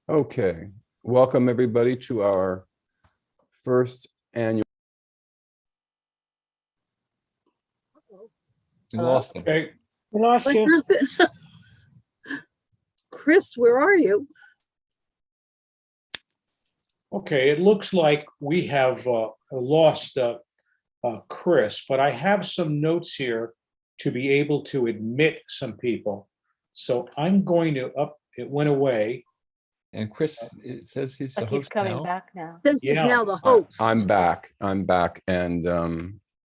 Okay, welcome everybody to our first annual. We lost him. Okay, We lost What you. happened? Chris, where are you? okay, it looks like we have lost Chris, but I have some notes here to be able to admit some people. So I'm going to it went away. And Chris, it says he's the Like he's host coming now. back now. This is Yeah. now the host. I'm back, and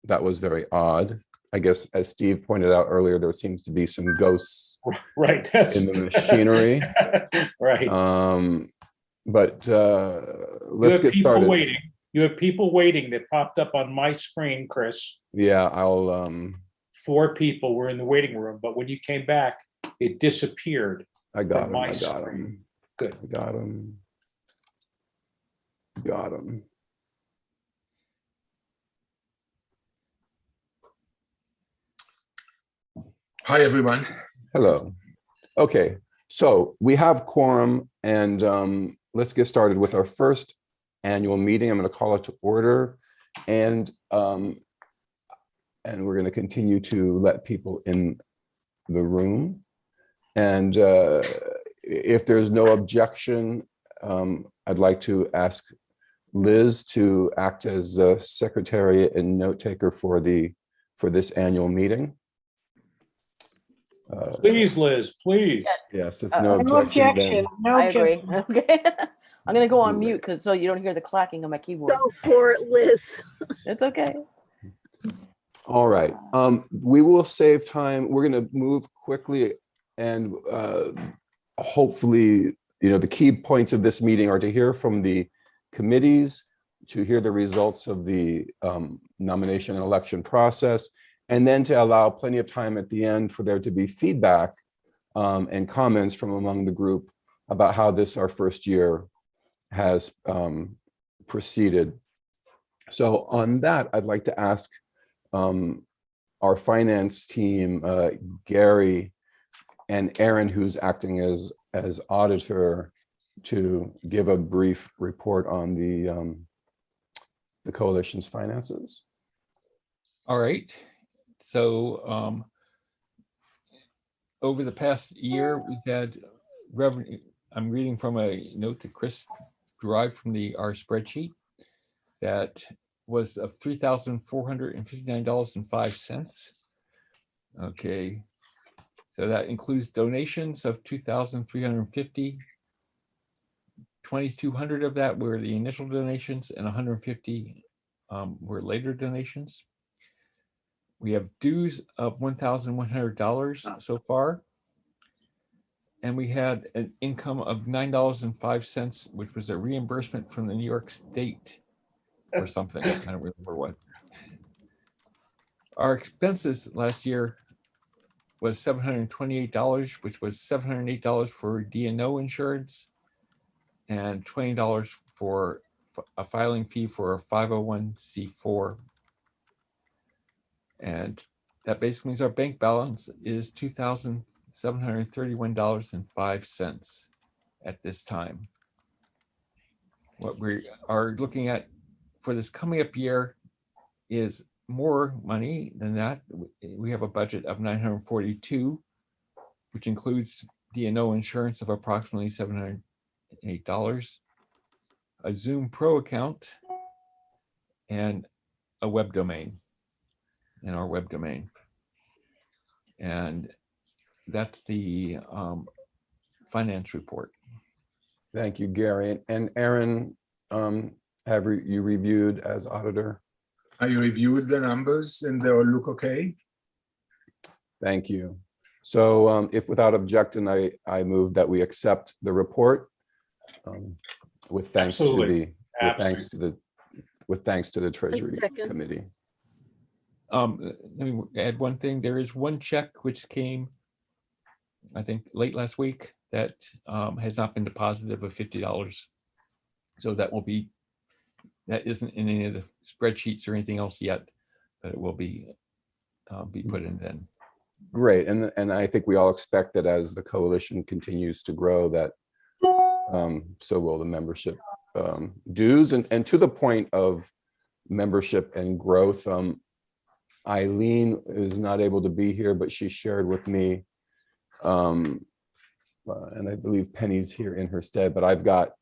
that was very odd. I guess, as Steve pointed out earlier, there seems to be some ghosts Right, that's in the machinery. right. But You let's have get people started. waiting. You have people waiting that popped up on my screen, Chris. Yeah, I'll 4 people were in the waiting room, but when you came back, it disappeared. I got From him. my I got screen. him. Good. I got him. Got him. Hi, everyone. Hello. Okay, so we have quorum, and let's get started with our first annual meeting. I'm going to call it to order, and we're going to continue to let people in the room. And if there's no objection, I'd like to ask Liz to act as the secretary and note taker for this annual meeting. Please, Liz, please. Yes, if No no No objection, objection. then No I agree. objection. Okay. I'm gonna go on Do mute so you don't hear the clacking on my keyboard. Go for it, Liz. It's okay. all right. We will save time. We're going to move quickly, and hopefully, the key points of this meeting are to hear from the committees, to hear the results of the nomination and election process, and then to allow plenty of time at the end for there to be feedback and comments from among the group about how this, our first year, has proceeded. So on that, I'd like to ask our finance team, Gary and Aaron, who's acting as auditor, to give a brief report on the coalition's finances. All right. So over the past year, we've had revenue. I'm reading from a note that Chris derived from our spreadsheet that was of $3,459.05. Okay. So that includes donations of $2,350. 2,200 of that were the initial donations, and 150 were later donations. We have dues of $1,100 so far. And we had an income of $9.05, which was a reimbursement from the New York State or something. I don't remember what. Our expenses last year was $728, which was $708 for D&O insurance and $20 for a filing fee for a 501c4. And that basically means our bank balance is $2,731.05 at this time. What we are looking at for this coming up year is more money than that. We have a budget of $942, which includes D&O insurance of approximately $708, a Zoom Pro account, and a web domain, in our web domain. And that's the finance report. Thank you, Gary. And Aaron, have you reviewed as auditor? I reviewed the numbers and they all look okay. Thank you. So if without objection, I move that we accept the report with thanks Absolutely. with thanks to the Treasury second. Committee. Let me add one thing. There is one check which came, I think, late last week that has not been deposited of $50. So that isn't in any of the spreadsheets or anything else yet, but it will be put in then. Great, and I think we all expect that as the coalition continues to grow, that So will the membership dues. And to the point of membership and growth, Eileen is not able to be here, but she shared with me, and I believe Penny's here in her stead, but I've got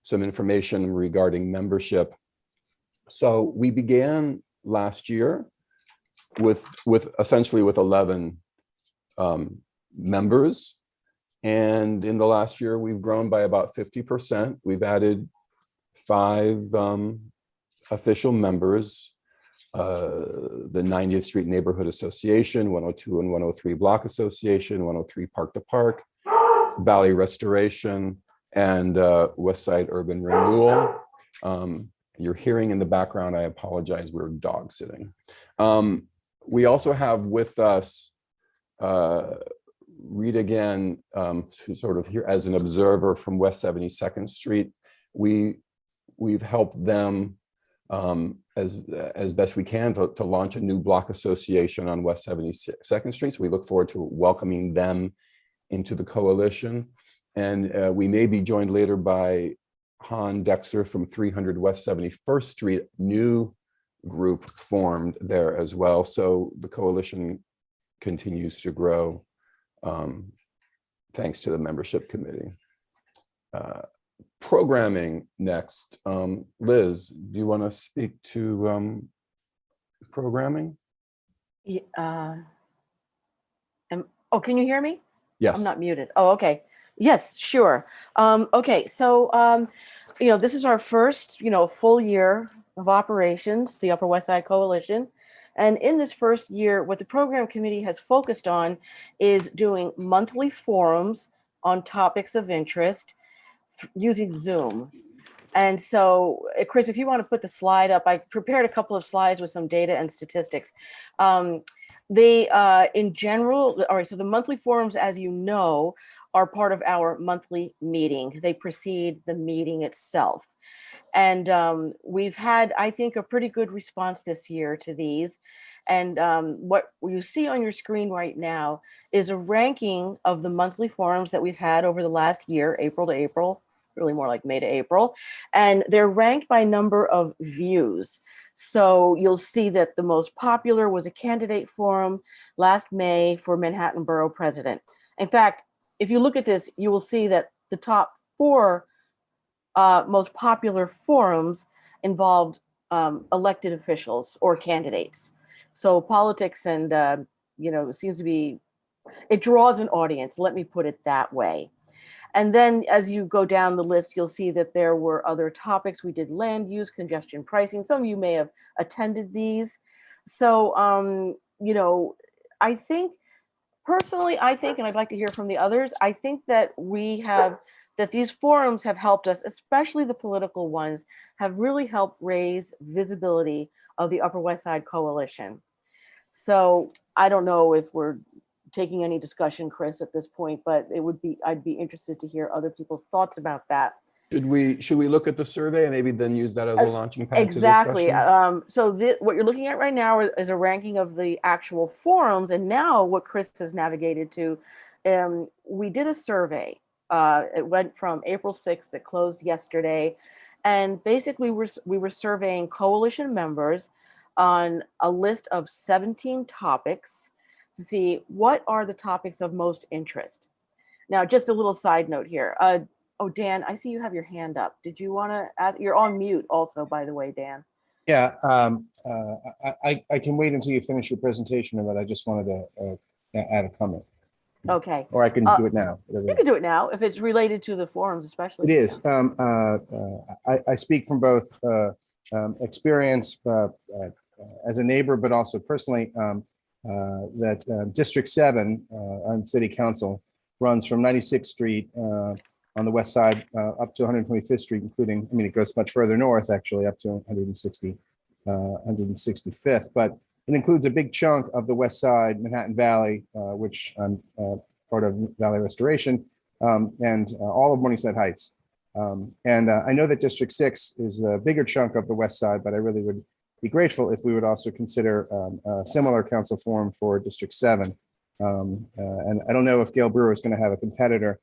some information regarding membership. So we began last year with essentially with 11 members. And in the last year, we've grown by about 50%. We've added 5 official members, the 90th Street Neighborhood Association, 102 and 103 Block Association, 103 Park to Park, Valley Restoration, and West Side Urban Renewal. You're hearing in the background, I apologize, we're dog sitting. We also have with us Rita again, who's sort of here as an observer from West 72nd Street. We've helped them as best we can to launch a new block association on West 72nd Street. So we look forward to welcoming them into the coalition. And we may be joined later by Han Dexter from 300 West 71st Street, new group formed there as well. So the coalition continues to grow thanks to the membership committee. Programming next. Liz, do you want to speak to programming? Oh, can you hear me? Yes. I'm not muted. Oh, okay. Yes, sure. Okay, so this is our first, full year of operations, the Upper West Side Coalition. And in this first year, what the program committee has focused on is doing monthly forums on topics of interest using Zoom. And so, Chris, if you want to put the slide up, I prepared a couple of slides with some data and statistics. In general, all right, so the monthly forums, as you know, are part of our monthly meeting. They precede the meeting itself. And we've had, I think, a pretty good response this year to these. And what you see on your screen right now is a ranking of the monthly forums that we've had over the last year, April to April, really more like May to April. And they're ranked by number of views. So you'll see that the most popular was a candidate forum last May for Manhattan Borough President. In fact, if you look at this, you will see that the top 4 most popular forums involved elected officials or candidates. So politics and, seems to be, it draws an audience, let me put it that way. And then as you go down the list, you'll see that there were other topics. We did land use, congestion pricing. Some of you may have attended these. So, I think, personally, and I'd like to hear from the others, I think that that these forums have helped us, especially the political ones, have really helped raise visibility of the Upper West Side Coalition. So I don't know if we're taking any discussion, Chris, at this point, but I'd be interested to hear other people's thoughts about that. Should we look at the survey and maybe then use that as a launching pad? Exactly. To discussion? What you're looking at right now is a ranking of the actual forums, and now what Chris has navigated to, we did a survey. It went from April 6th, it closed yesterday, and basically we were surveying coalition members on a list of 17 topics to see what are the topics of most interest. Now, just a little side note here. Oh, Dan, I see you have your hand up. Did you want to add? You're on mute also, by the way, Dan. Yeah, I can wait until you finish your presentation, but I just wanted to add a comment. Okay. Or I can do it now. You can do it now if it's related to the forums, especially. It is. I speak from both experience as a neighbor, but also personally, that District 7 on City Council runs from 96th Street on the west side up to 125th Street, including, it goes much further north, actually, up to 165th, but it includes a big chunk of the west side, Manhattan Valley, which I'm part of Valley Restoration, and all of Morningside Heights. And I know that District 6 is a bigger chunk of the west side, but I really would be grateful if we would also consider a similar council forum for District 7. And I don't know if Gail Brewer is going to have a competitor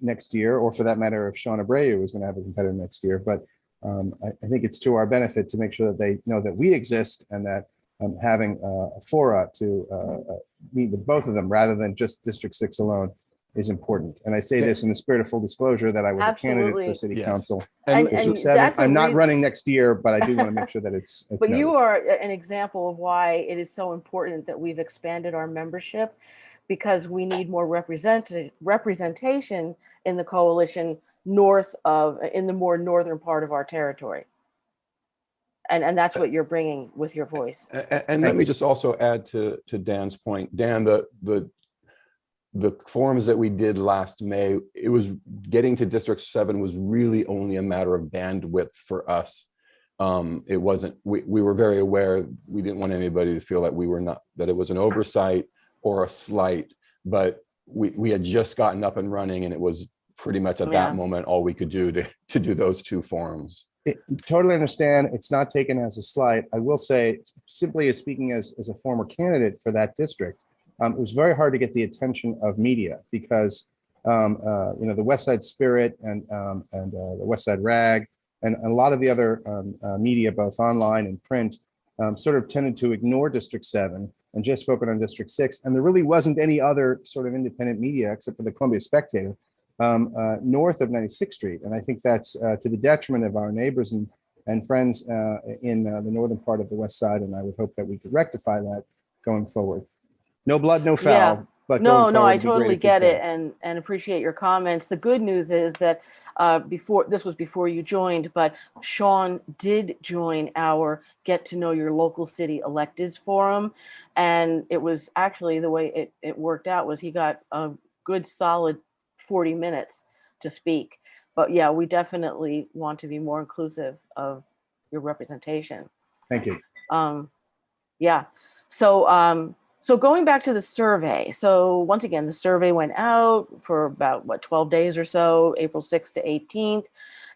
next year, or for that matter, if Sean Abreu is going to have a competitor next year. But I think it's to our benefit to make sure that they know that we exist and that having a fora to meet with both of them rather than just District 6 alone is important. And I say this in the spirit of full disclosure that I was a candidate for Absolutely. City Yes. Council. And District 7. that's a I'm not reason- running next year, but I do want to make sure that it's But you noted. are an example of why it is so important that we've expanded our membership, because we need more representation in the coalition in the more northern part of our territory. And that's what you're bringing with your voice. And let me just also add to Dan's point. Dan, the forums that we did last May, it was getting to District 7 was really only a matter of bandwidth for us. It wasn't, we were very aware, we didn't want anybody to feel that it was an oversight or a slight, but we had just gotten up and running, and it was pretty much at that moment all we could do to do those two forums. Totally understand. It's not taken as a slight. I will say, simply as speaking as a former candidate for that district, it was very hard to get the attention of media because the West Side Spirit and the West Side Rag and a lot of the other media, both online and print, sort of tended to ignore District 7 and just focus on District 6. And there really wasn't any other sort of independent media except for the Columbia Spectator north of 96th Street. And I think that's to the detriment of our neighbors and friends in the northern part of the West Side. And I would hope that we could rectify that going forward. No blood, no foul. Yeah. But No, going forward, I it'd be great totally if we get it could. and appreciate your comments. The good news is that this was before you joined, but Sean did join our Get to Know Your Local City Electeds Forum. And it was actually the way it worked out was he got a good solid 40 minutes to speak. But yeah, we definitely want to be more inclusive of your representation. Thank you. Yeah. So going back to the survey. So once again, the survey went out for about 12 days or so, April 6th to 18th.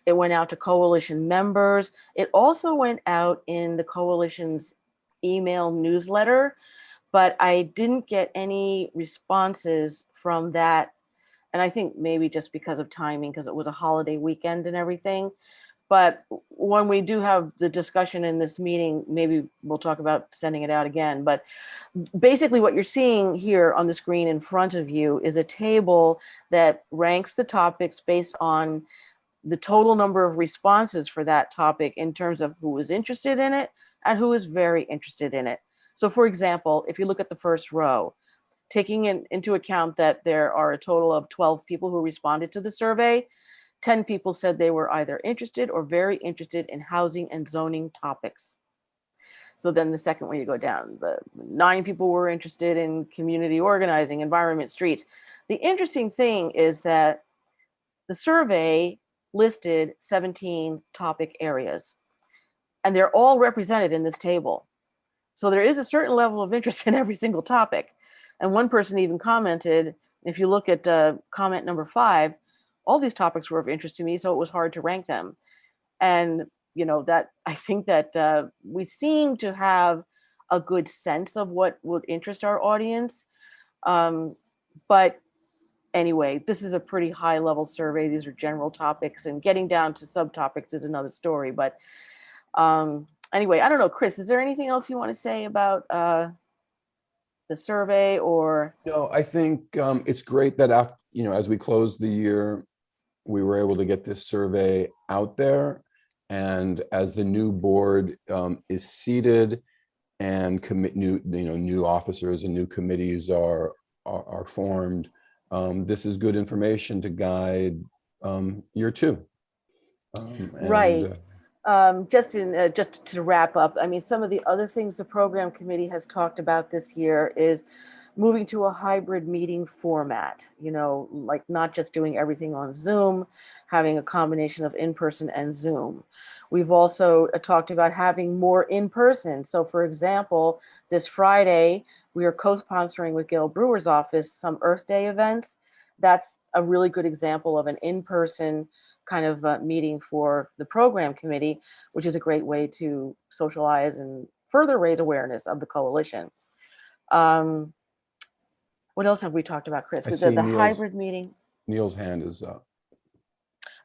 It went out to coalition members. It also went out in the coalition's email newsletter, but I didn't get any responses from that. And I think maybe just because of timing, because it was a holiday weekend and everything. But when we do have the discussion in this meeting, maybe we'll talk about sending it out again. But basically what you're seeing here on the screen in front of you is a table that ranks the topics based on the total number of responses for that topic in terms of who is interested in it and who is very interested in it. So for example, if you look at the first row, taking into account that there are a total of 12 people who responded to the survey, 10 people said they were either interested or very interested in housing and zoning topics. So then the second one you go down, the 9 people were interested in community organizing, environment, streets. The interesting thing is that the survey listed 17 topic areas, and they're all represented in this table. So there is a certain level of interest in every single topic. And one person even commented, if you look at comment number 5, all these topics were of interest to me, so it was hard to rank them. And that I think that we seem to have a good sense of what would interest our audience. But anyway, this is a pretty high level survey. These are general topics, and getting down to subtopics is another story. But anyway, I don't know, Chris, is there anything else you want to say about the survey or? No, I think it's great that after, as we close the year, we were able to get this survey out there. And as the new board is seated and new officers and new committees are formed, this is good information to guide year 2. Right. Just to wrap up, I mean, some of the other things the program committee has talked about this year is moving to a hybrid meeting format, like not just doing everything on Zoom, having a combination of in-person and Zoom. We've also talked about having more in-person. So for example, this Friday, we are co-sponsoring with Gail Brewer's office some Earth Day events. That's a really good example of an in-person kind of meeting for the program committee, which is a great way to socialize and further raise awareness of the coalition. What else have we talked about, Chris? I With see the Neil's- hybrid meeting. Neil's hand is up.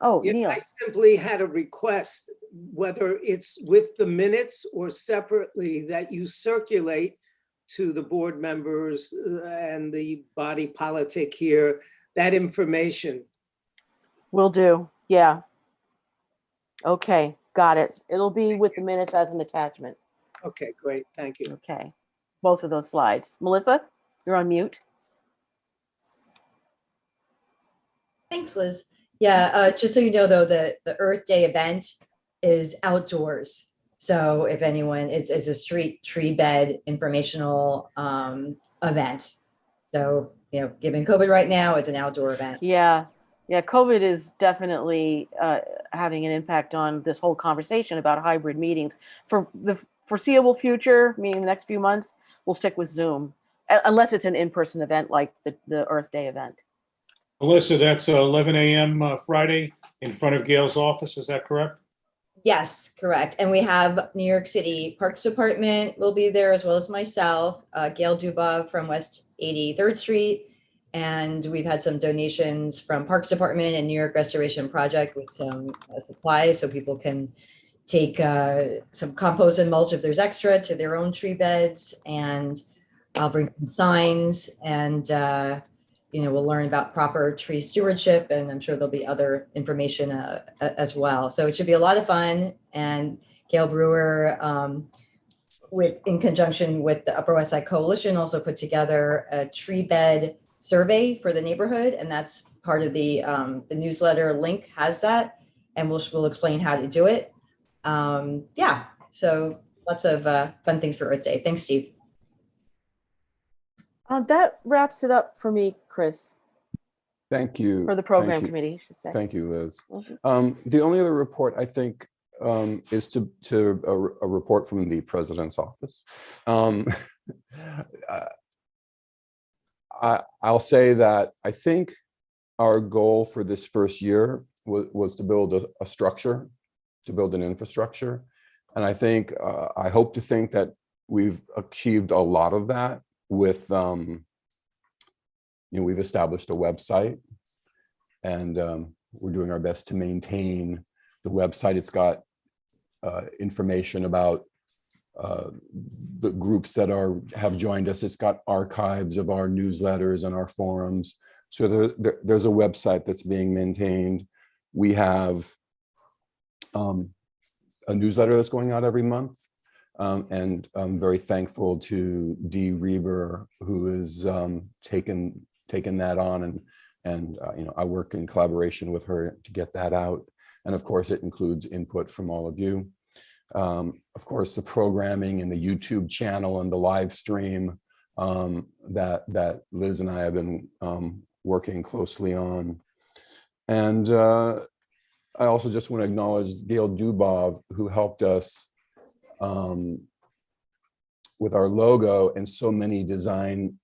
Oh, Yeah, Neil. I simply had a request, whether it's with the minutes or separately, that you circulate to the board members and the body politic here, that information. Will do. Yeah. Okay, got it. It'll be with the minutes as an attachment. Okay, great, thank you. Okay. Both of those slides. Melissa, you're on mute. Thanks, Liz. Yeah, just so you know, though, the Earth Day event is outdoors. So if anyone, it's a street tree bed informational event. So, you know, given COVID right now, it's an outdoor event. Yeah. Yeah, COVID is definitely having an impact on this whole conversation about hybrid meetings. For the foreseeable future, meaning the next few months, we'll stick with Zoom, unless it's an in-person event like the Earth Day event. Melissa, that's 11 a.m. Friday in front of Gail's office, is that correct? Yes, correct. And we have New York City Parks Department will be there, as well as myself, Gail Dubov from West 83rd Street. And we've had some donations from Parks Department and New York Restoration Project with some supplies so people can take some compost and mulch if there's extra to their own tree beds. And I'll bring some signs and, you know, we'll learn about proper tree stewardship, and I'm sure there'll be other information as well. So it should be a lot of fun. And Gail Brewer, in conjunction with the Upper West Side Coalition, also put together a tree bed survey for the neighborhood, and that's part of the newsletter. Link has that, and we'll explain how to do it. Yeah, so lots of fun things for Earth Day. Thanks, Steve. That wraps it up for me, Chris, Thank you. for the program committee, I should say. Thank you, Liz. Mhm. The only other report I think is to a report from the president's office. I'll say that I think our goal for this first year was to build a structure, to build an infrastructure. And I think, I hope to think that we've achieved a lot of that with, you know, we've established a website, and we're doing our best to maintain the website. It's got information about the groups that have joined us. It's got archives of our newsletters and our forums. So there's a website that's being maintained. We have a newsletter that's going out every month. And I'm very thankful to Dee Reber, who has taken that on, and you know, I work in collaboration with her to get that out. And of course, it includes input from all of you. Of course, the programming and the YouTube channel and the live stream that Liz and I have been working closely on. And I also just want to acknowledge Gail Dubov, who helped us with our logo and so many design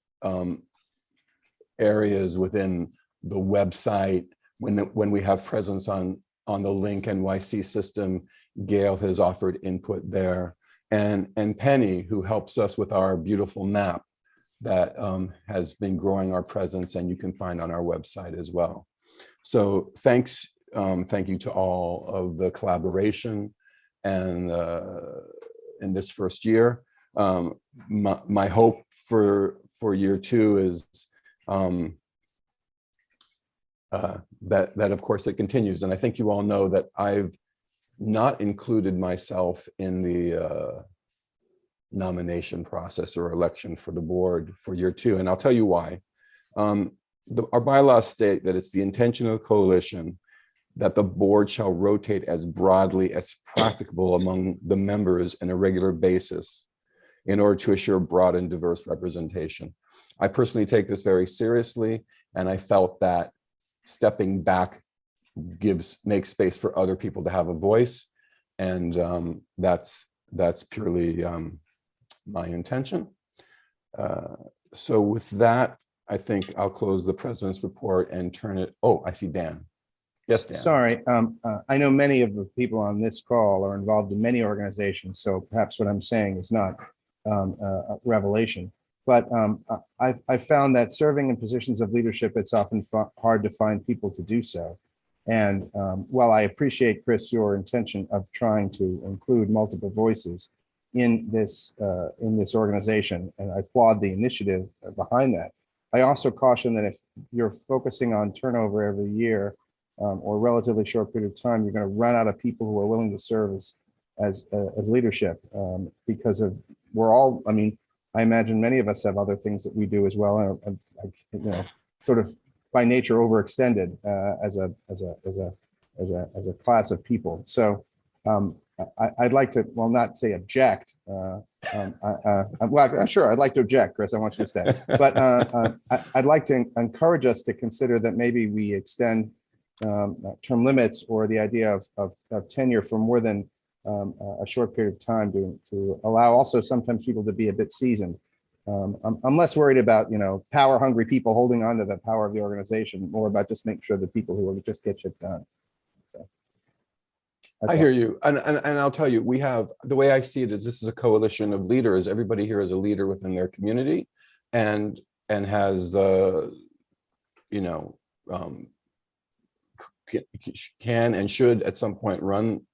areas within the website. When we have presence on the Link NYC system, Gail has offered input there. And Penny, who helps us with our beautiful map that has been growing our presence, and you can find on our website as well. So thank you to all of the collaboration and in this first year. My hope for year two is that of course it continues. And I think you all know that I've not included myself in the nomination process or election for the board for year two. And I'll tell you why. Our bylaws state that it's the intention of the coalition that the board shall rotate as broadly as practicable among the members on a regular basis in order to assure broad and diverse representation. I personally take this very seriously, and I felt that stepping back makes space for other people to have a voice, and that's purely my intention. So with that, I think I'll close the president's report and turn it. Oh, I see Dan. Yes, Dan. Sorry, I know many of the people on this call are involved in many organizations, so perhaps what I'm saying is not a revelation. But I've found that serving in positions of leadership, it's often hard to find people to do so. And while I appreciate, Chris, your intention of trying to include multiple voices in this organization, and I applaud the initiative behind that, I also caution that if you're focusing on turnover every year or a relatively short period of time, you're going to run out of people who are willing to serve as leadership because of we're all. I mean, I imagine many of us have other things that we do as well, and you know, sort of by nature overextended as a class of people. So I'd like to, well, not say object. Well, sure, I'd like to object, Chris. I want you to stay. But I'd like to encourage us to consider that maybe we extend term limits or the idea of tenure for more than a short period of time to allow also sometimes people to be a bit seasoned. I'm less worried about, you know, power hungry people holding on to the power of the organization, more about just making sure that people who will just get shit done. So, I hear you. And I'll tell you, we have, the way I see it is this is a coalition of leaders. Everybody here is a leader within their community and has, you know, can and should at some point run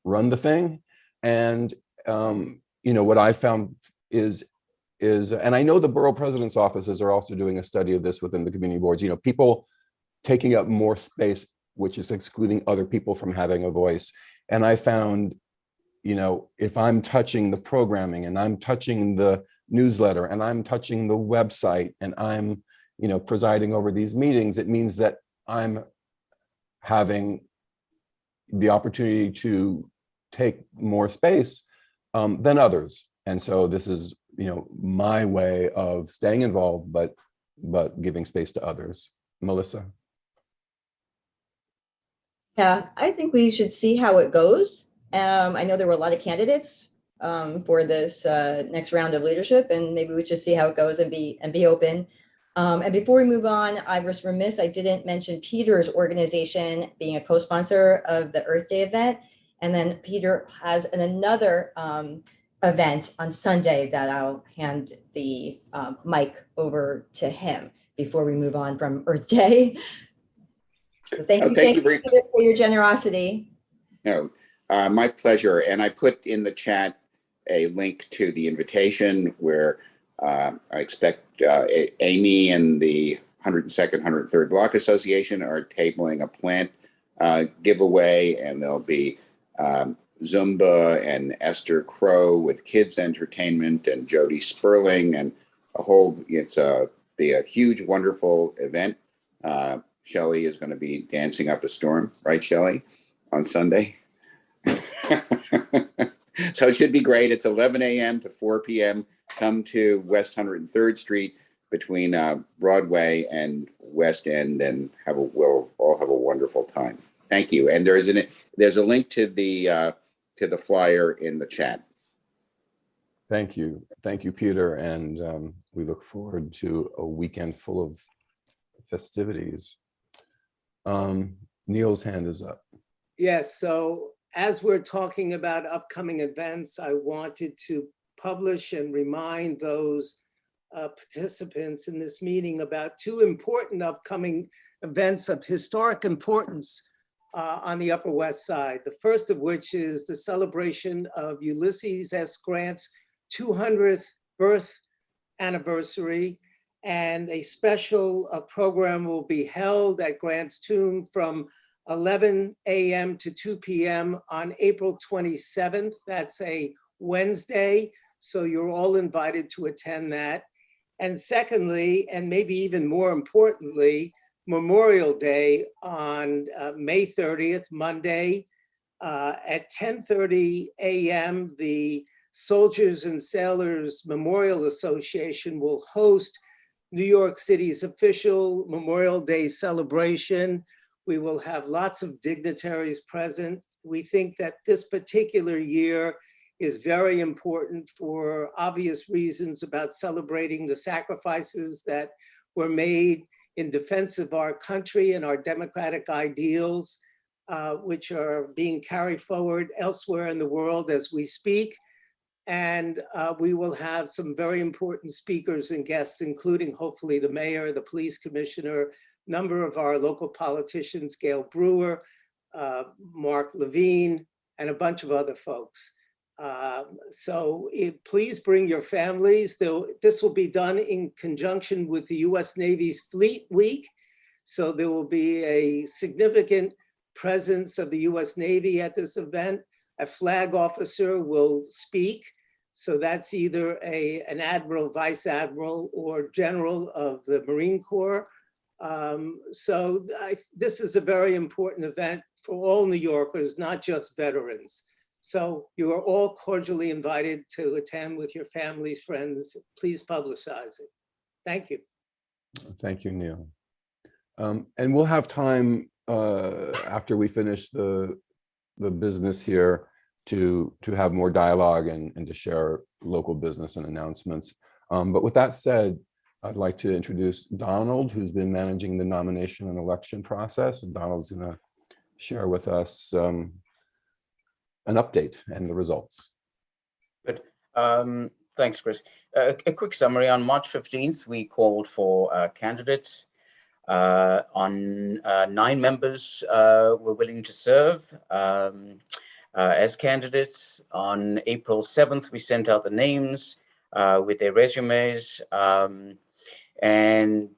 the thing. And, you know, what I found is, and I know the borough president's offices are also doing a study of this within the community boards, you know, people taking up more space, which is excluding other people from having a voice. And I found, you know, if I'm touching the programming and I'm touching the newsletter and I'm touching the website and I'm, you know, presiding over these meetings, it means that I'm having the opportunity to take more space than others. And so this is, you know, my way of staying involved, but giving space to others. Melissa. Yeah, I think we should see how it goes. I know there were a lot of candidates for this next round of leadership, and maybe we should see how it goes and be open. And before we move on, I was remiss, I didn't mention Peter's organization being a co-sponsor of the Earth Day event. And then Peter has another event on Sunday that I'll hand the mic over to him before we move on from Earth Day. So thank you Peter, for your generosity. No, my pleasure. And I put in the chat a link to the invitation where I expect Amy and the 102nd, 103rd Block Association are tabling a plant giveaway, and there'll be Zumba and Esther Crow with kids entertainment and Jody Sperling and a whole, it's be a huge, wonderful event. Shelley is going to be dancing up a storm, right, Shelley, on Sunday? So it should be great. It's 11 a.m. to 4 p.m. Come to West 103rd Street between Broadway and West End, and we'll all have a wonderful time. Thank you. And there's a link to the flyer in the chat. Thank you, Peter, and we look forward to a weekend full of festivities. Neil's hand is up. Yes, so as we're talking about upcoming events, I wanted to publish and remind those participants in this meeting about two important upcoming events of historic importance on the Upper West Side. The first of which is the celebration of Ulysses S. Grant's 200th birth anniversary, and a special program will be held at Grant's tomb from 11 a.m. to 2 p.m. on April 27th. That's a Wednesday, so you're all invited to attend that. And secondly, and maybe even more importantly, Memorial Day on May 30th, Monday, at 10:30 a.m., the Soldiers and Sailors Memorial Association will host New York City's official Memorial Day celebration. We will have lots of dignitaries present. We think that this particular year is very important for obvious reasons about celebrating the sacrifices that were made in defense of our country and our democratic ideals, which are being carried forward elsewhere in the world as we speak. And we will have some very important speakers and guests, including hopefully the mayor, the police commissioner, number of our local politicians, Gail Brewer, Mark Levine, and a bunch of other folks. Please bring your families. This will be done in conjunction with the US Navy's Fleet Week. So there will be a significant presence of the US Navy at this event. A flag officer will speak. So that's either an admiral, vice admiral, or general of the Marine Corps. This is a very important event for all New Yorkers, not just veterans. So you are all cordially invited to attend with your families, friends. Please publicize it. Thank you. Thank you, Neil. And we'll have time after we finish the business here to have more dialogue and to share local business and announcements. But with that said, I'd like to introduce Donald, who's been managing the nomination and election process. And Donald's going to share with us an update and the results. Good. Thanks, Chris. A quick summary. On March 15th, we called for candidates. 9 members were willing to serve as candidates. On April 7th, we sent out the names with their resumes. And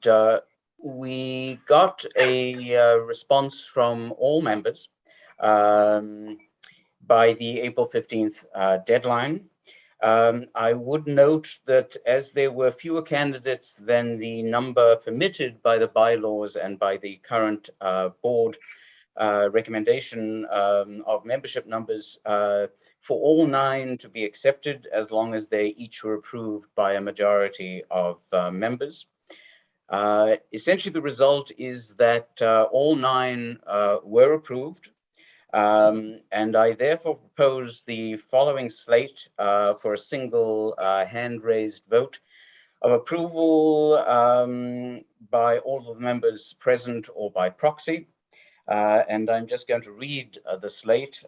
we got a response from all members by the April 15th deadline. I would note that as there were fewer candidates than the number permitted by the bylaws and by the current board recommendation of membership numbers, for all 9 to be accepted, as long as they each were approved by a majority of members. Essentially, the result is that all 9 were approved. And I therefore propose the following slate for a single hand-raised vote of approval by all of the members present or by proxy. And I'm just going to read the slate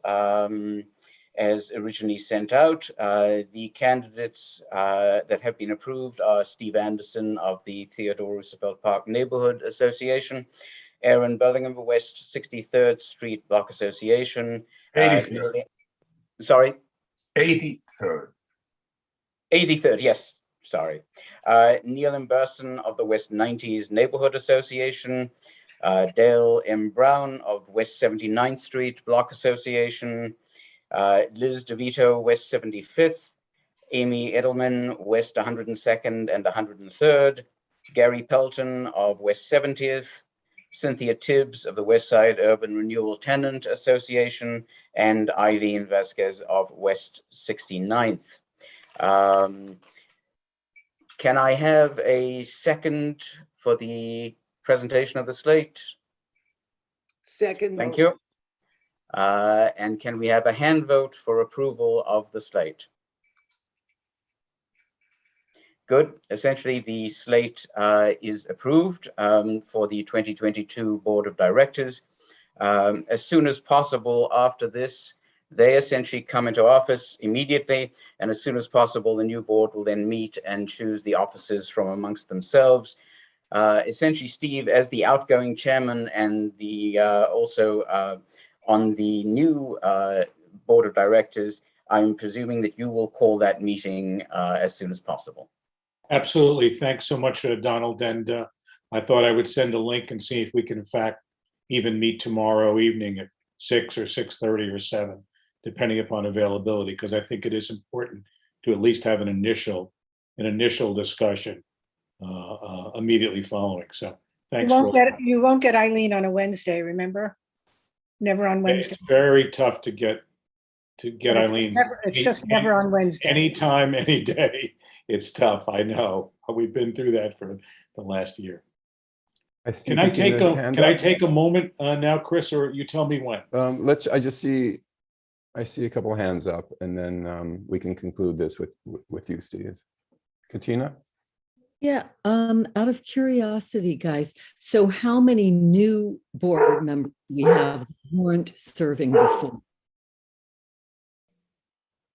as originally sent out. The candidates that have been approved are Steve Anderson of the Theodore Roosevelt Park Neighborhood Association, Aaron Bellingham of West 63rd Street Block Association. 83rd. Sorry? 83rd. 83rd, yes, sorry. Neil M. Burson of the West 90s Neighborhood Association, Dale M. Brown of West 79th Street Block Association, Liz DeVito, West 75th, Amy Edelman, West 102nd and 103rd, Gary Pelton of West 70th, Cynthia Tibbs of the West Side Urban Renewal Tenant Association, and Eileen Vasquez of West 69th. Can I have a second for the presentation of the slate? Second. Thank you. And can we have a hand vote for approval of the slate? Good. Essentially, the slate is approved for the 2022 Board of Directors. As soon as possible after this, they essentially come into office immediately, and as soon as possible, the new board will then meet and choose the officers from amongst themselves. Essentially, Steve, as the outgoing chairman and the also on the new Board of Directors, I'm presuming that you will call that meeting as soon as possible. Absolutely. Thanks so much, Donald. And I thought I would send a link and see if we can, in fact, even meet tomorrow evening at 6 or 6:30 or 7, depending upon availability, because I think it is important to at least have an initial discussion immediately following. So thanks. You won't get Eileen on a Wednesday, remember? Never on Wednesday. It's very tough to get Eileen. It's just never on Wednesday. Anytime, any day. It's tough. I know. We've been through that for the last year. Can I take a moment now, Chris, or you tell me when? I see a couple of hands up, and then we can conclude this with you, Steve. Katina? Yeah, out of curiosity, guys, so how many new board members we have that weren't serving before?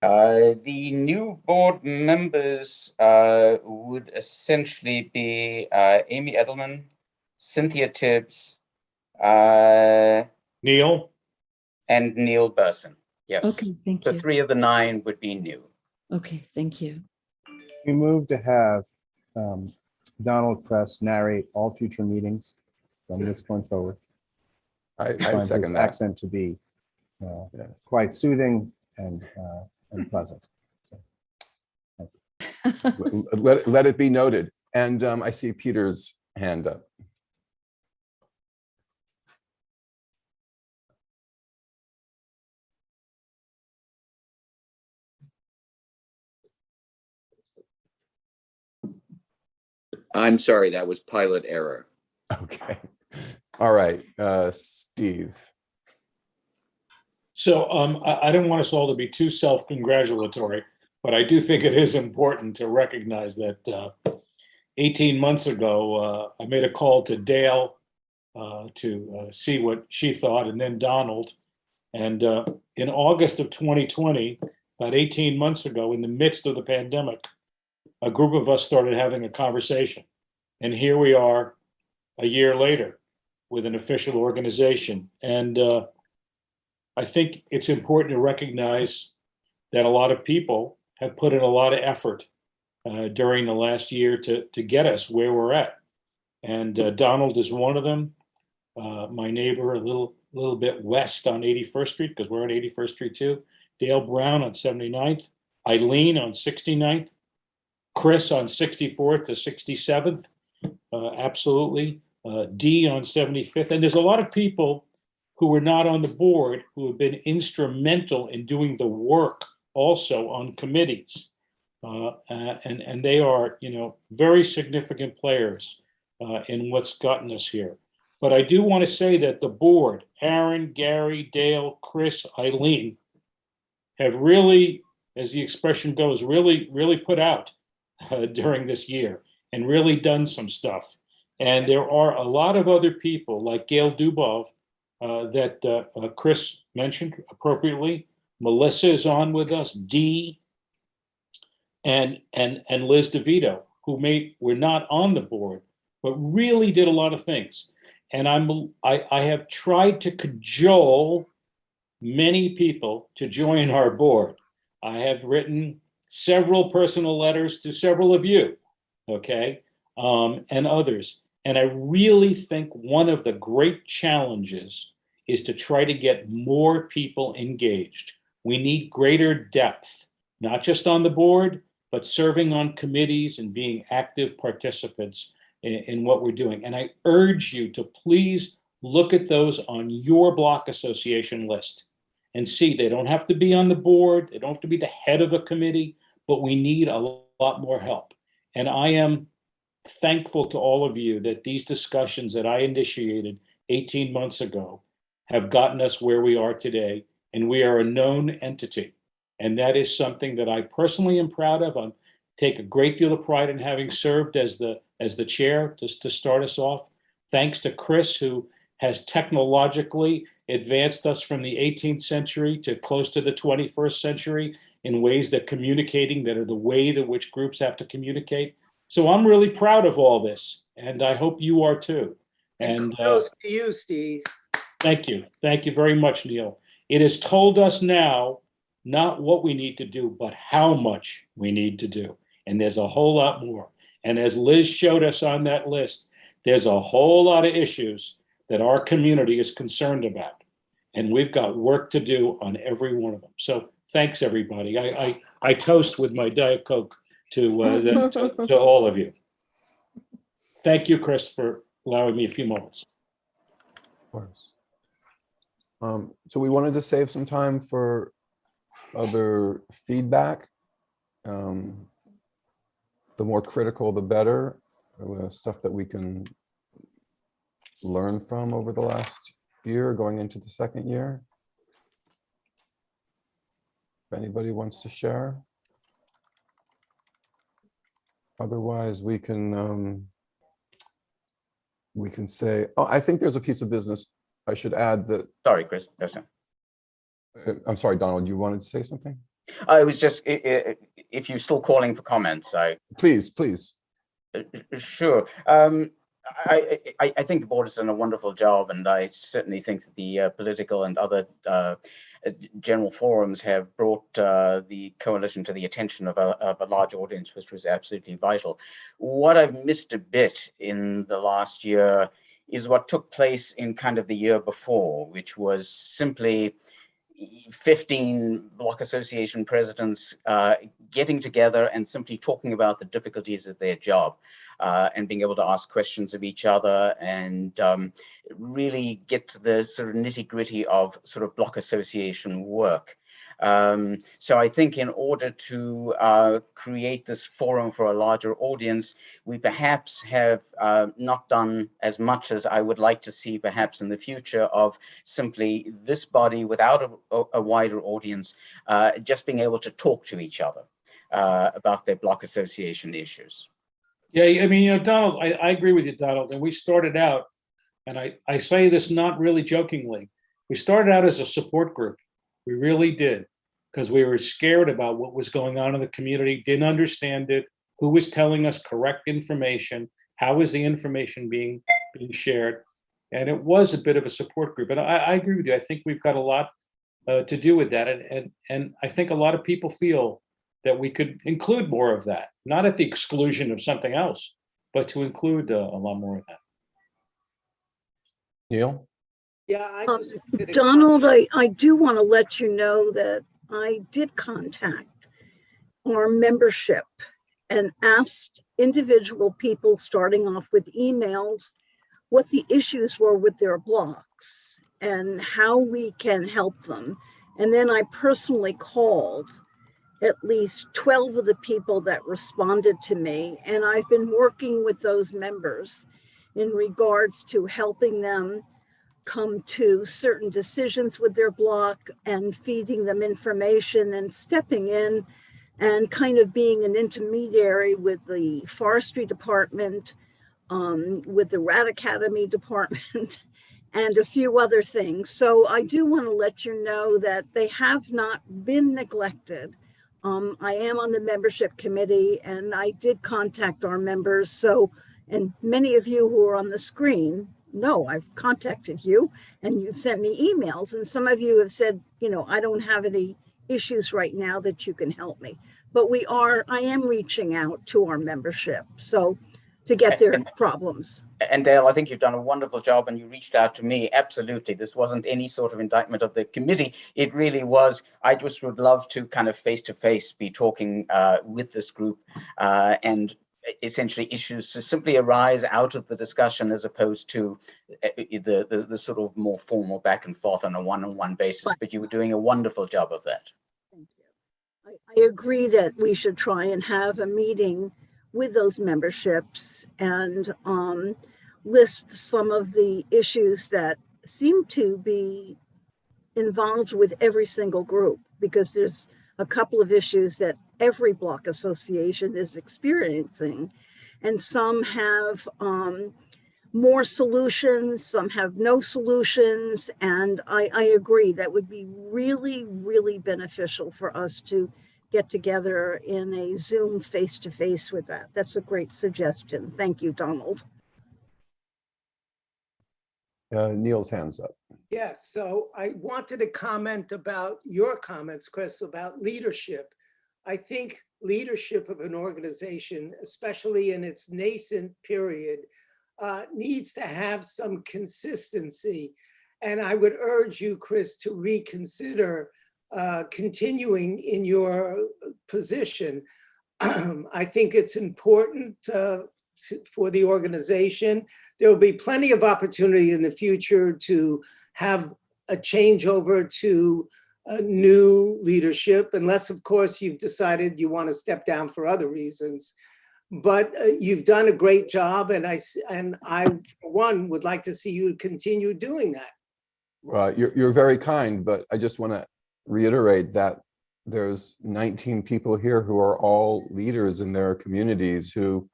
The new board members would essentially be Amy Edelman, Cynthia Tibbs, Neil? and Neil Burson. Yes. Okay, thank So you. 3 of the 9 would be new. Okay, thank you. We move to have Donald Press narrate all future meetings from this point forward. I Find his second that. accent to be Yes. quite soothing and pleasant. So, Let it be noted. And I see Peter's hand up. I'm sorry, that was pilot error. Okay. All right, Steve. So I don't want us all to be too self-congratulatory, but I do think it is important to recognize that 18 months ago, I made a call to Dale to see what she thought, and then Donald. And in August of 2020, about 18 months ago, in the midst of the pandemic, a group of us started having a conversation. And here we are a year later with an official organization. And I think it's important to recognize that a lot of people have put in a lot of effort during the last year to get us where we're at. And Donald is one of them. My neighbor, a little bit west on 81st Street, because we're on 81st Street too. Dale Brown on 79th. Eileen on 69th. Chris on 64th to 67th. Absolutely. D on 75th. And there's a lot of people who were not on the board who have been instrumental in doing the work also on committees. And they are, very significant players in what's gotten us here. But I do want to say that the board, Aaron, Gary, Dale, Chris, Eileen, have really, as the expression goes, really put out during this year and really done some stuff. And there are a lot of other people like Gail Dubov that Chris mentioned appropriately. Melissa is on with us, Dee, and Liz DeVito, who were not on the board, but really did a lot of things. And I have tried to cajole many people to join our board. I have written several personal letters to several of you, okay, and others. And I really think one of the great challenges is to try to get more people engaged. We need greater depth, not just on the board, but serving on committees and being active participants in what we're doing. And I urge you to please look at those on your block association list and see. They don't have to be on the board. They don't have to be the head of a committee, but we need a lot more help. And I am thankful to all of you that these discussions that I initiated 18 months ago have gotten us where we are today. And we are a known entity. And that is something that I personally am proud of. I take a great deal of pride in having served as the chair to start us off. Thanks to Chris, who has technologically advanced us from the 18th century to close to the 21st century in ways that are the way to which groups have to communicate. So I'm really proud of all this, and I hope you are too. And kudos to you, Steve. Thank you. Thank you very much, Neil. It has told us now not what we need to do, but how much we need to do. And there's a whole lot more. And as Liz showed us on that list, there's a whole lot of issues that our community is concerned about. And we've got work to do on every one of them. So thanks, everybody. I toast with my Diet Coke to all of you. Thank you, Chris, for allowing me a few moments. Of course. So we wanted to save some time for other feedback. The more critical, the better. Stuff that we can learn from over the last year, going into the second year. If anybody wants to share. Otherwise, we can say, oh, I think there's a piece of business. I should add that. Sorry, Chris. Yes, sir. I'm sorry, Donald, you wanted to say something? I was just, if you're still calling for comments, Please, please. Sure. I think the board has done a wonderful job, and I certainly think that the political and other general forums have brought the coalition to the attention of a large audience, which was absolutely vital. What I've missed a bit in the last year is what took place in kind of the year before, which was simply 15 block association presidents getting together and simply talking about the difficulties of their job and being able to ask questions of each other and really get to the sort of nitty-gritty of sort of block association work. So I think in order to create this forum for a larger audience, we perhaps have not done as much as I would like to see perhaps in the future of simply this body without a wider audience, just being able to talk to each other about their block association issues. Yeah, I mean, Donald, I agree with you, Donald. And we started out, and I say this not really jokingly, we started out as a support group. We really did, because we were scared about what was going on in the community, didn't understand it, who was telling us correct information, how was the information being shared. And it was a bit of a support group. And I agree with you. I think we've got a lot to do with that. And I think a lot of people feel that we could include more of that, not at the exclusion of something else, but to include a lot more of that. Neil? Yeah, I just. Donald, I do want to let you know that I did contact our membership and asked individual people, starting off with emails, what the issues were with their blocks and how we can help them. And then I personally called at least 12 of the people that responded to me. And I've been working with those members in regards to helping them come to certain decisions with their block and feeding them information and stepping in and kind of being an intermediary with the forestry department, with the Rat Academy department, and a few other things. So I do want to let you know that they have not been neglected. I am on the membership committee, and I did contact our members. So, and many of you who are on the screen know I've contacted you and you've sent me emails, and some of you have said, I don't have any issues right now that you can help me. But I am reaching out to our membership to get their problems. And Dale, I think you've done a wonderful job, and you reached out to me. Absolutely. This wasn't any sort of indictment of the committee. It really was. I just would love to kind of face-to-face be talking with this group and essentially issues to simply arise out of the discussion, as opposed to the sort of more formal back and forth on a one-on-one basis. But you were doing a wonderful job of that. Thank you. I agree that we should try and have a meeting with those memberships and list some of the issues that seem to be involved with every single group, because there's a couple of issues that every block association is experiencing, and some have more solutions, some have no solutions. And I agree that would be really, really beneficial for us to get together in a Zoom face-to-face with that. That's a great suggestion. Thank you, Donald. Neil's hands up. Yes, so I wanted to comment about your comments, Chris, about leadership. I think leadership of an organization, especially in its nascent period, needs to have some consistency. And I would urge you, Chris, to reconsider continuing in your position. I think it's important for the organization. There will be plenty of opportunity in the future to have a changeover to new leadership, unless, of course, you've decided you want to step down for other reasons. But you've done a great job, and I, for one, would like to see you continue doing that. You're very kind, but I just want to reiterate that there's 19 people here who are all leaders in their communities who,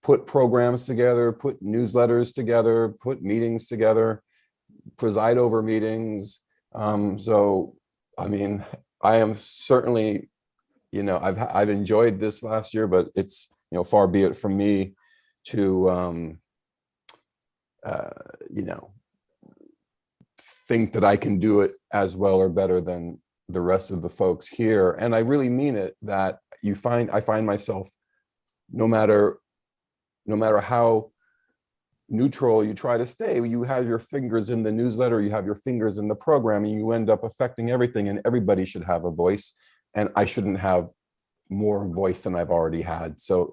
put programs together, put newsletters together, put meetings together, preside over meetings. So, I mean, I am certainly, I've enjoyed this last year, but it's, far be it from me to, think that I can do it as well or better than the rest of the folks here. And I really mean it, that I find myself, no matter how neutral you try to stay, you have your fingers in the newsletter, you have your fingers in the program, and you end up affecting everything, and everybody should have a voice, and I shouldn't have more voice than I've already had. So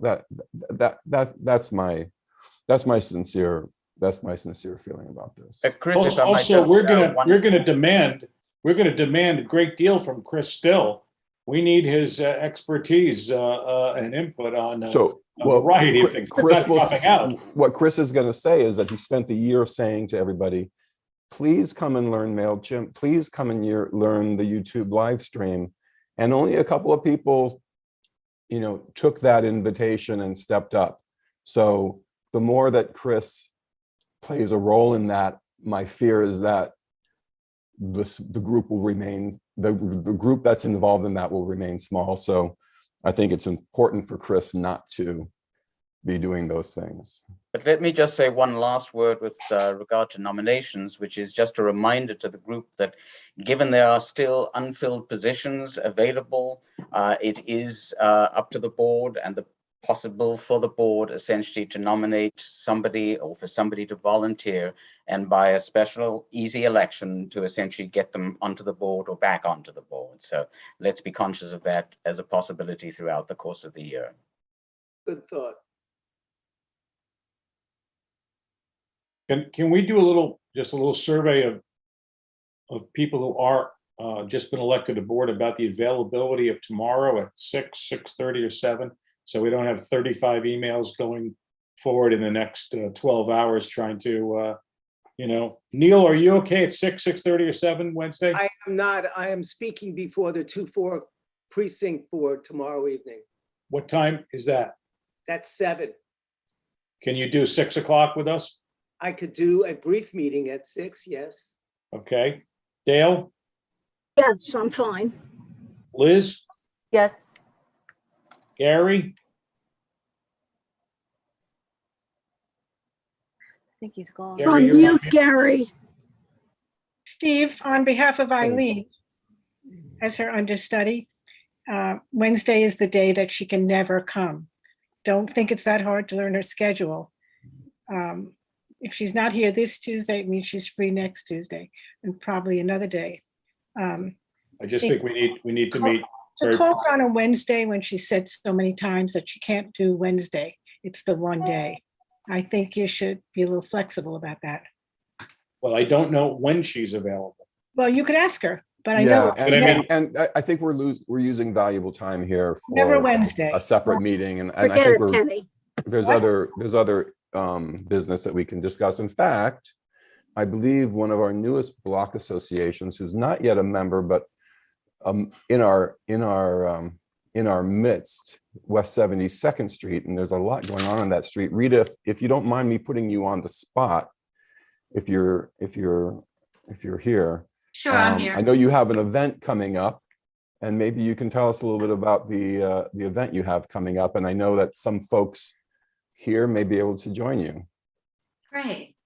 that's my sincere feeling about this. Chris, if I might Also, just, we're gonna demand a great deal from Chris Still. We need his expertise and input on a variety of things. Chris We're not dropping out. what Chris is going to say is that he spent the year saying to everybody, please come and learn MailChimp, please come and learn the YouTube live stream. And only a couple of people, took that invitation and stepped up. So the more that Chris plays a role in that, my fear is that the group will remain, the group that's involved in that will remain small. So I think it's important for Chris not to be doing those things. but let me just say one last word with regard to nominations, which is just a reminder to the group that given there are still unfilled positions available, it is up to the board and possible for the board essentially to nominate somebody or for somebody to volunteer and by a special easy election to essentially get them onto the board or back onto the board. So let's be conscious of that as a possibility throughout the course of the year. Good thought. Can we do just a little survey of people who are just been elected to board about the availability of tomorrow at 6:30 or 7? So we don't have 35 emails going forward in the next 12 hours trying to, Neil, are you okay at 6:30 or 7 Wednesday? I am not. I am speaking before the 2-4 precinct board tomorrow evening. What time is that? That's 7. Can you do 6 o'clock with us? I could do a brief meeting at 6, yes. Okay. Dale, Yes, I'm fine. Liz, Yes. Gary, I think he's gone. Gary, On you're mute, on. Gary. Steve, on behalf of Eileen, as her understudy, Wednesday is the day that she can never come. Don't think it's that hard to learn her schedule. If she's not here this Tuesday, it means she's free next Tuesday and probably another day. I just think we need to meet. To call her on a Wednesday when she said so many times that she can't do Wednesday, it's the one day. I think you should be a little flexible about that. Well, I don't know when she's available. Well, you could ask her, but I know. And I think we're using valuable time here Never for Wednesday. a separate meeting, and I Forget think it, Penny. there's other business that we can discuss. In fact, I believe one of our newest block associations, who's not yet a member, but in our midst, West 72nd Street, and there's a lot going on that street. Rita, if you don't mind me putting you on the spot, if you're here. Sure, I'm here. I know you have an event coming up, and maybe you can tell us a little bit about the event you have coming up. And I know that some folks here may be able to join you. Great.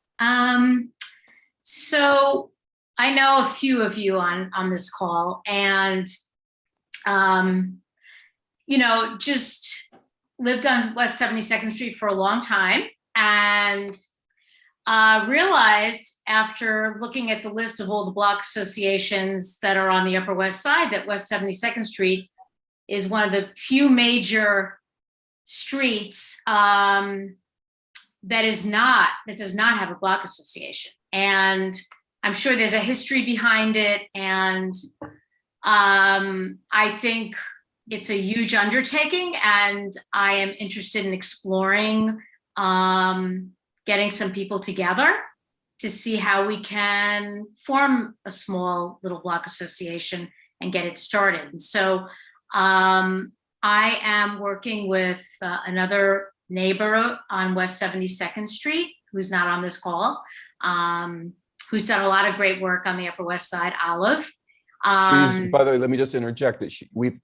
So I know a few of you on this call, and just lived on West 72nd Street for a long time, and realized after looking at the list of all the block associations that are on the Upper West Side that West 72nd Street is one of the few major streets that does not have a block association. And I'm sure there's a history behind it. And I think it's a huge undertaking, and I am interested in exploring getting some people together to see how we can form a small little block association and get it started. And so I am working with another neighbor on West 72nd Street, who's not on this call, who's done a lot of great work on the Upper West Side, Olive. By the way, let me just interject that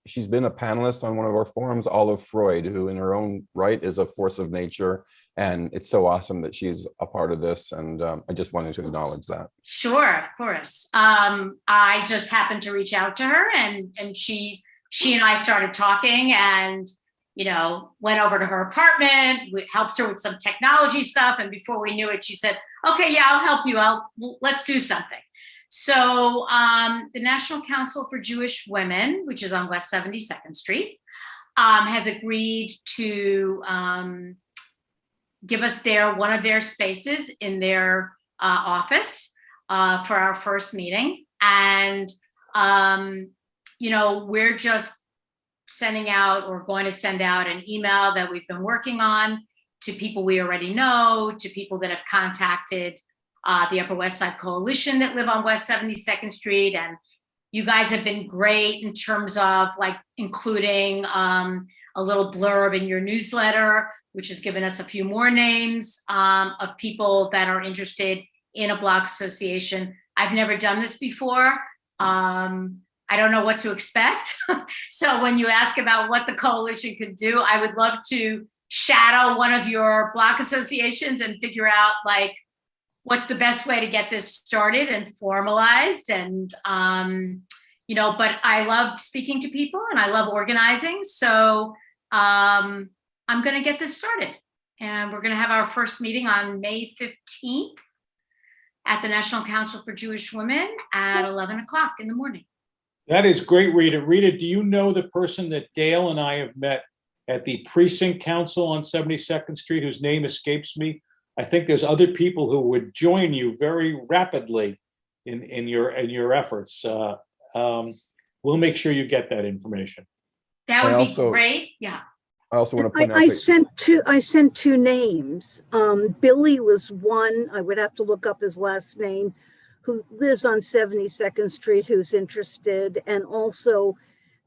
she's been a panelist on one of our forums, Olive Freud, who in her own right is a force of nature. And it's so awesome that she's a part of this. And I just wanted to acknowledge that. Sure, of course. I just happened to reach out to her, and she and I started talking, and went over to her apartment. We helped her with some technology stuff, and before we knew it, she said, "Okay, yeah, I'll help you. Let's do something." So the National Council for Jewish Women, which is on West 72nd Street, has agreed to give us one of their spaces in their office for our first meeting. And, we're just sending out, or going to send out, an email that we've been working on to people we already know, to people that have contacted the Upper West Side Coalition that live on West 72nd Street. And you guys have been great in terms of including a little blurb in your newsletter, which has given us a few more names of people that are interested in a block association. I've never done this before. I don't know what to expect. So when you ask about what the coalition could do, I would love to shadow one of your block associations and figure out what's the best way to get this started and formalized. And, but I love speaking to people and I love organizing. So I'm going to get this started. And we're going to have our first meeting on May 15th at the National Council for Jewish Women at 11 o'clock in the morning. That is great, Rita. Rita, do you know the person that Dale and I have met at the precinct council on 72nd Street, whose name escapes me? I think there's other people who would join you very rapidly in your efforts. We'll make sure you get that information. That would be great. Yeah. I also want to point out I sent two names. Billy was one. I would have to look up his last name, who lives on 72nd Street, who's interested, and also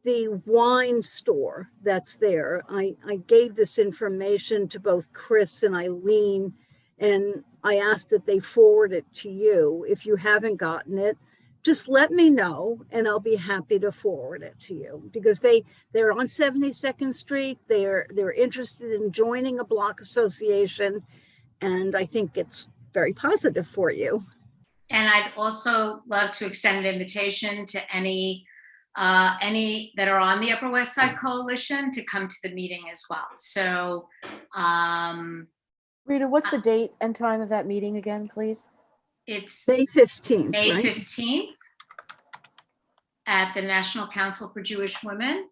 the wine store that's there. I gave this information to both Chris and Eileen, and I asked that they forward it to you. If you haven't gotten it, just let me know and I'll be happy to forward it to you, because they're on 72nd Street. They're interested in joining a block association, and I think it's very positive for you. And I'd also love to extend an invitation to any that are on the Upper West Side Coalition to come to the meeting as well. So, Rita, what's the date and time of that meeting again, please? It's May 15th. May right? 15th at the National Council for Jewish Women.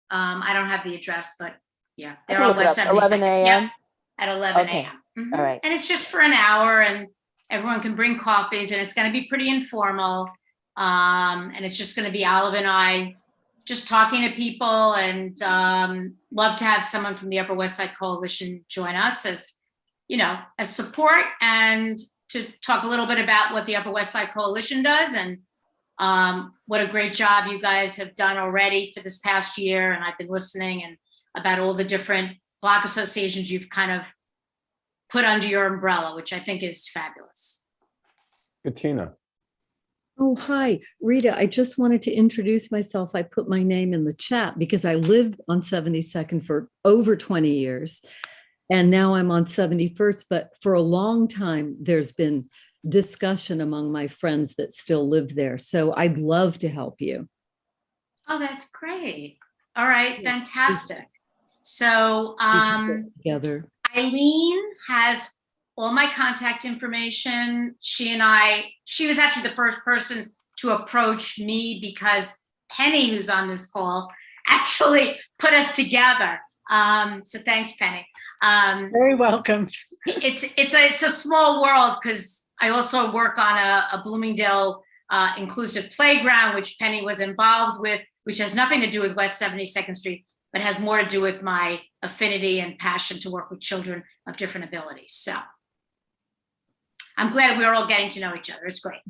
I don't have the address, but yeah, they're on West 72nd. 11 a.m. Yep, at 11 Okay. a.m. Mhm. All right. And it's just for an hour, and everyone can bring coffees, and it's going to be pretty informal. And it's just going to be Olive and I just talking to people, and love to have someone from the Upper West Side Coalition join us as support, and to talk a little bit about what the Upper West Side Coalition does, and what a great job you guys have done already for this past year. And I've been listening, and about all the different block associations you've kind of put under your umbrella, which I think is fabulous. Katina. Oh, hi, Rita. I just wanted to introduce myself. I put my name in the chat because I lived on 72nd for over 20 years. And now I'm on 71st, but for a long time, there's been discussion among my friends that still live there. So I'd love to help you. Oh, that's great. All right, fantastic. So together. Eileen has all my contact information. She was actually the first person to approach me, because Penny, who's on this call, actually put us together. So thanks, Penny. Very welcome. It's a small world, because I also work on a Bloomingdale inclusive playground, which Penny was involved with, which has nothing to do with West 72nd Street, but has more to do with my affinity and passion to work with children of different abilities. So I'm glad we're all getting to know each other. It's great.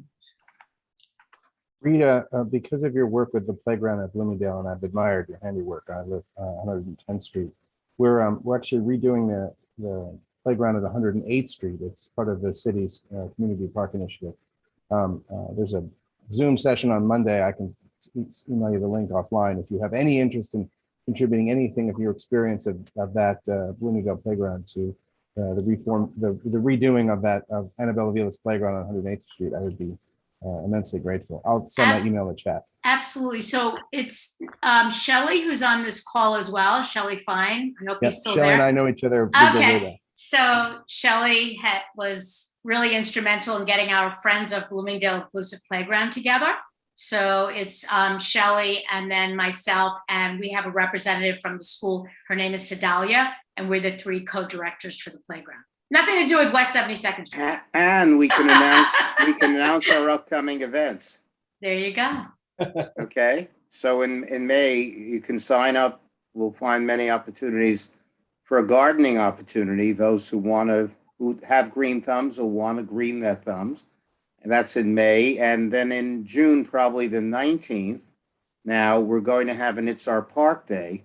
Rita, because of your work with the playground at Bloomingdale, and I've admired your handiwork. I live 110th Street. We're actually redoing the playground at 108th Street. It's part of the city's community park initiative. There's a Zoom session on Monday. I can email you the link offline if you have any interest in contributing anything of your experience of that Bloomingdale playground to the redoing of that of Annabella Vilas playground on 108th Street. I would be immensely grateful. I'll send that email in chat. Absolutely. So it's Shelley who's on this call as well. Shelley Fine. I hope he's still Shelley there. and I know each other. Okay. So Shelley was really instrumental in getting our Friends of Bloomingdale Inclusive Playground together. So it's Shelley and then myself, and we have a representative from the school. Her name is Sedalia, and we're the 3 co-directors for the playground. Nothing to do with West 72nd Street. And we can announce our upcoming events. There you go. Okay, so in May, you can sign up. We'll find many opportunities for a gardening opportunity, those who have green thumbs or want to green their thumbs. And that's in May. And then in June, probably the 19th, now we're going to have an It's Our Park Day,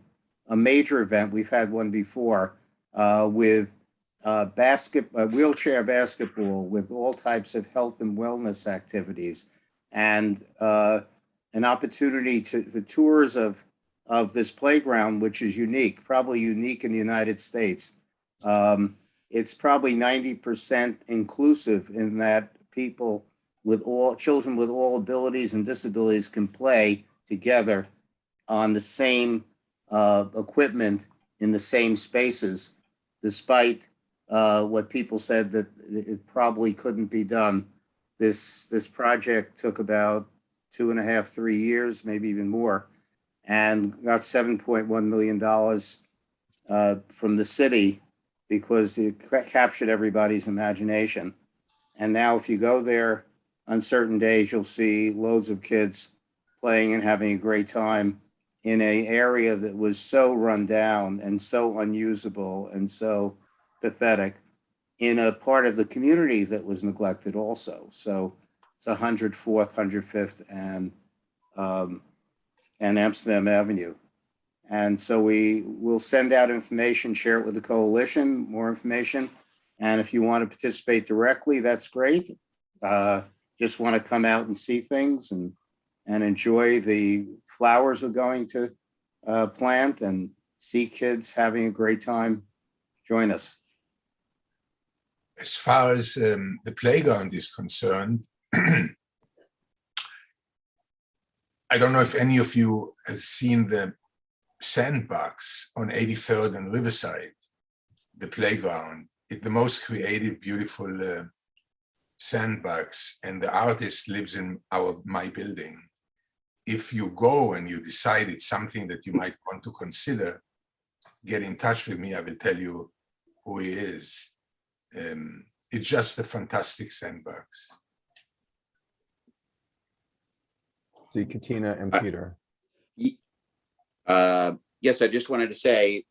a major event. We've had one before with wheelchair basketball, with all types of health and wellness activities, and an opportunity for tours of this playground, which is unique, probably unique in the United States. It's probably 90% inclusive in that children with all abilities and disabilities can play together on the same equipment in the same spaces, despite what people said that it probably couldn't be done. This project took about 2.5, 3 years, maybe even more, and got $7.1 million from the city because it captured everybody's imagination. And now if you go there on certain days, you'll see loads of kids playing and having a great time in an area that was so run down and so unusable and so pathetic, in a part of the community that was neglected also. So it's 104th, 105th, and Amsterdam Avenue. And so we will send out information, share it with the coalition, more information. And if you want to participate directly, that's great. Just want to come out and see things and enjoy the flowers we're going to plant and see kids having a great time, join us. As far as the playground is concerned, I don't know if any of you have seen the sandbox on 83rd and Riverside, the playground. It's the most creative, beautiful sandbox, and the artist lives in my building. If you go and you decide it's something that you might want to consider, get in touch with me. I will tell you who he is. It's just a fantastic sandbox. See Katina and Peter. Yes, I just wanted to say,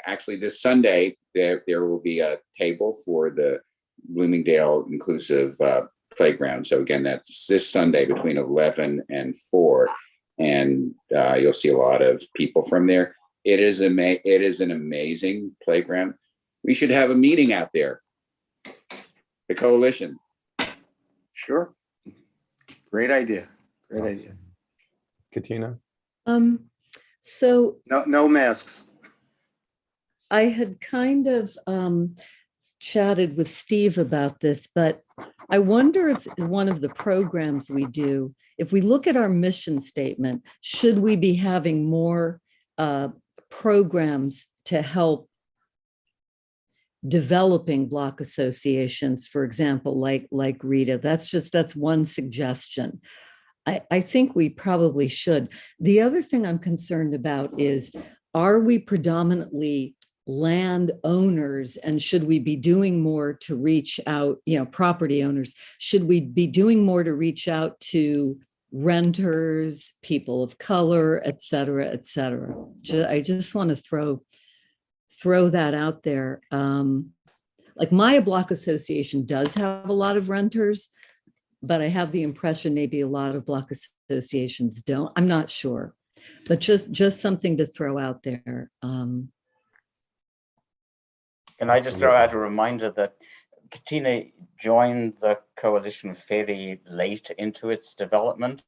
actually this Sunday, there will be a table for the Bloomingdale Inclusive Playground. So again, that's this Sunday between 11 and 4. And you'll see a lot of people from there. It is an amazing playground. We should have a meeting out there. The coalition. Sure. Great idea. Great idea. Katina? So no masks. I had kind of chatted with Steve about this, but I wonder if one of the programs we do, if we look at our mission statement, should we be having more programs to help developing block associations, for example, like Rita? That's one suggestion. I think we probably should. The other thing I'm concerned about is, are we predominantly land owners, and should we be doing more to reach out, property owners? Should we be doing more to reach out to renters, people of color, et cetera, et cetera? I just want to throw that out there. Like my block association does have a lot of renters, but I have the impression maybe a lot of block associations don't. I'm not sure, but just something to throw out there. Can I just throw out a reminder that Katina joined the coalition fairly late into its development.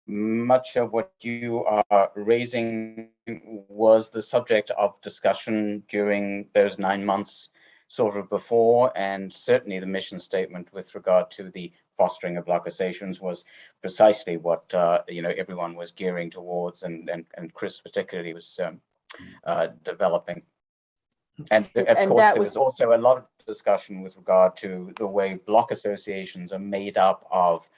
Much of what you are raising was the subject of discussion during those 9 months sort of before, and certainly the mission statement with regard to the fostering of block associations was precisely what everyone was gearing towards, and Chris particularly was developing. And of course, there was also a lot of discussion with regard to the way block associations are made up of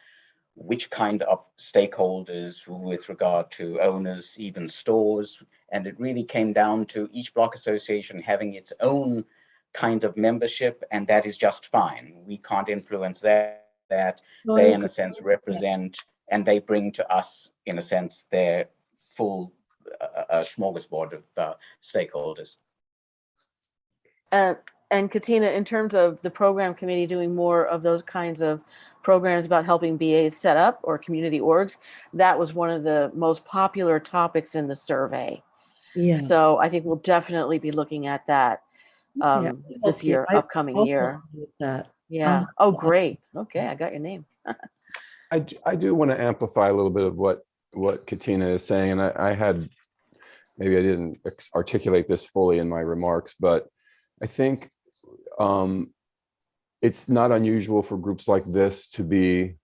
which kind of stakeholders with regard to owners, even stores. And it really came down to each block association having its own kind of membership, and that is just fine. We can't influence that. They, in a sense, represent, and they bring to us, in a sense, their full smorgasbord of stakeholders. And Katina, in terms of the program committee doing more of those kinds of programs about helping BAs set up or community orgs, that was one of the most popular topics in the survey. Yeah. So I think we'll definitely be looking at that this year, upcoming year. That. Yeah. Oh, great. Okay, I got your name. I do want to amplify a little bit of what Katina is saying, and I had, maybe I didn't articulate this fully in my remarks, but I think it's not unusual for groups like this to be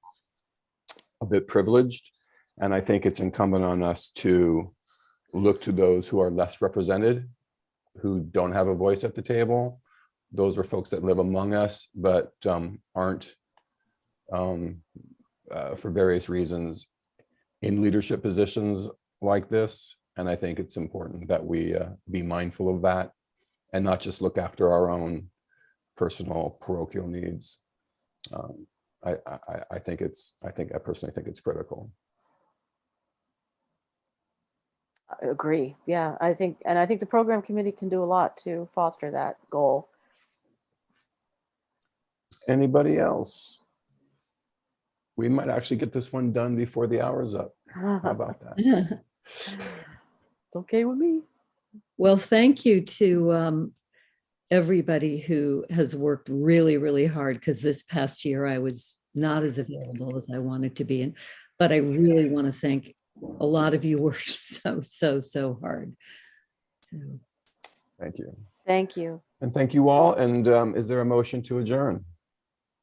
a bit privileged, and I think it's incumbent on us to look to those who are less represented, who don't have a voice at the table. Those are folks that live among us, but aren't, for various reasons, in leadership positions like this. And I think it's important that we be mindful of that and not just look after our own personal parochial needs. I personally think it's critical. I agree. Yeah, I think the program committee can do a lot to foster that goal. Anybody else? We might actually get this one done before the hour's up. How about that? It's okay with me. Well, thank you to everybody who has worked really, really hard, because this past year I was not as available as I wanted to be. But I really want to thank a lot of you worked so hard. So Thank you. Thank you. And thank you all. And is there a motion to adjourn?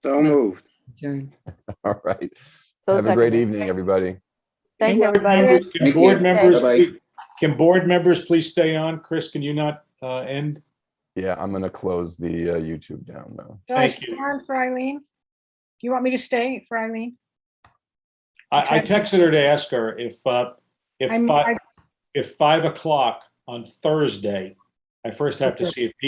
So moved. Adjourn. All right. So Have a great seconded. evening, everybody. Thanks, everybody. Can board members, Bye-bye. can board members please stay on? Chris, can you not end? Yeah, I'm going to close the YouTube down now. Do I Thank you. stay on for Eileen? Do you want me to stay for Eileen? I texted her to ask her if 5 o'clock on Thursday, I first have to see if